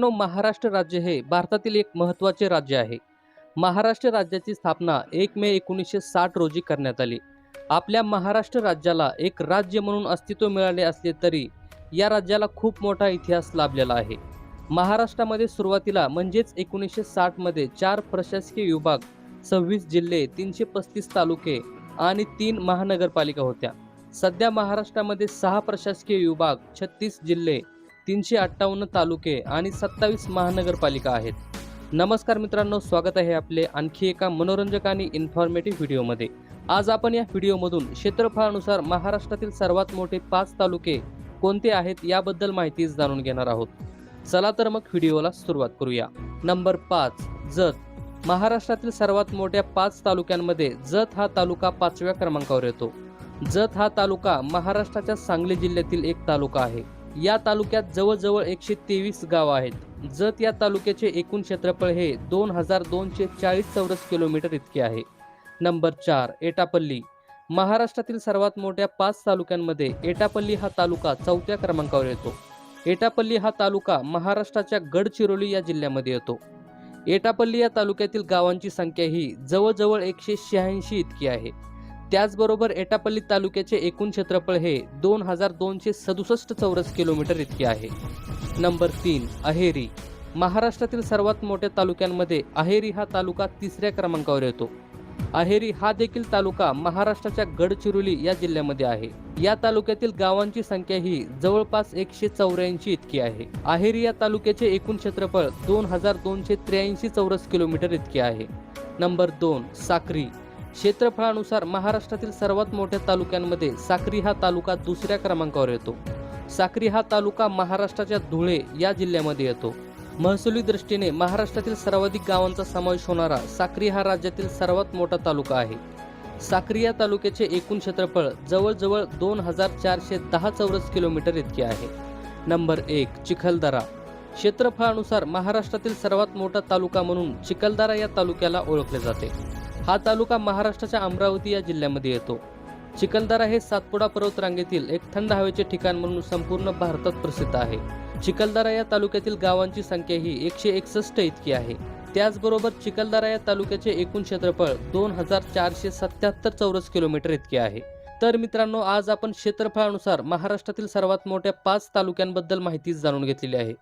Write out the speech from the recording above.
महाराष्ट्र राज्य हे भारतातील एक महत्त्वाचे राज्य आहे. महाराष्ट्र राज्याची स्थापना 1 मे 1960 रोजी करण्यात आली. आपल्या महाराष्ट्र राज्याला एक राज्य म्हणून अस्तित्व मिळाले असले तरी या राज्याला खूप मोठा इतिहास लाभलेला आहे. महाराष्ट्रामध्ये सुरुवातीला म्हणजेच 1960 मध्ये 4 प्रशासकीय विभाग, 26 जिल्हे, 335 तालुके आणि 3 महानगरपालिका होत्या. सध्या महाराष्ट्रामध्ये 6 प्रशासकीय विभाग, 36 जिल्हे, 358 तालुके आणि 27 महानगरपालिका आहेत. नमस्कार मित्रांनो, स्वागत आहे आपले आणखी एका मनोरंजक आणि इन्फॉर्मेटिव्ह व्हिडिओमध्ये. आज आपण या व्हिडिओमधून क्षेत्रफळानुसार महाराष्ट्रातील सर्वात मोठे 5 तालुके कोणते आहेत याबद्दल माहिती जाणून घेणार आहोत. चला तर मग व्हिडिओला सुरुवात करूया. नंबर 5, जत. महाराष्ट्रातील सर्वात मोठ्या 5 तालुक्यांमध्ये जत हा तालुका 5व्या क्रमांकावर येतो. जत हा तालुका महाराष्ट्राच्या सांगली जिल्ह्यातील एक तालुका आहे. या तालुक्यात जवळजवळ 123 गाव आहेत. जत या तालुक्याचे एकूण क्षेत्रफळ हे 2240 चौरस किलोमीटर इतके आहे. नंबर 4, एटापल्ली. महाराष्ट्रातील सर्वात मोठ्या 5 तालुक्यांमध्ये एटापल्ली हा तालुका 4थ्या क्रमांकावर येतो. एटापल्ली हा तालुका महाराष्ट्राच्या गडचिरोली या जिल्ह्यामध्ये येतो. एटापल्ली या तालुक्यातील गावांची संख्या ही जवळजवळ 186 इतकी आहे. त्याचबरोबर एटापल्ली तालुक्याचे एकूण क्षेत्रफळ हे 2267 चौरस किलोमीटर इतके आहे. नंबर 3, अहेरी. महाराष्ट्रातील सर्वात मोठ्या तालुक्यांमध्ये अहेरी हा तालुका 3ऱ्या क्रमांकावर येतो. अहेरी हा देखील तालुका महाराष्ट्राच्या गडचिरोली या जिल्ह्यामध्ये आहे. या तालुक्यातील गावांची संख्या ही जवळपास 184 इतकी आहे. अहेरी या तालुक्याचे एकूण क्षेत्रफळ 2283 चौरस किलोमीटर इतके आहे. नंबर 2, साक्री. क्षेत्रफळानुसार महाराष्ट्रातील सर्वात मोठ्या तालुक्यांमध्ये साक्री हा तालुका 2ऱ्या क्रमांकावर येतो. साक्री हा तालुका महाराष्ट्राच्या धुळे या जिल्ह्यामध्ये येतो. महसुली दृष्टीने महाराष्ट्रातील सर्वाधिक गावांचा समावेश होणारा साक्री हा राज्यातील सर्वात मोठा तालुका आहे. साक्री या तालुक्याचे एकूण क्षेत्रफळ जवळजवळ 2410 चौरस किलोमीटर इतके आहे. नंबर 1, चिखलदरा. क्षेत्रफळानुसार महाराष्ट्रातील सर्वात मोठा तालुका म्हणून चिखलदरा या तालुक्याला ओळखले जाते. हा तालुका महाराष्ट्राच्या अमरावती या जिल्ह्यामध्ये येतो. चिखलदरा हे सातपुडा पर्वतरांगेतील एक थंड हवेचे ठिकाण म्हणून संपूर्ण भारतात प्रसिद्ध आहे. चिखलदरा या तालुक्यातील गावांची संख्या ही 161 इतकी आहे. त्याचबरोबर चिखलदरा या तालुक्याचे एकूण क्षेत्रफळ 2477 चौरस किलोमीटर इतके आहे. तर मित्रांनो, आज आपण क्षेत्रफळानुसार महाराष्ट्रातील सर्वात मोठ्या 5 तालुक्यांबद्दल माहिती जाणून घेतलेली आहे.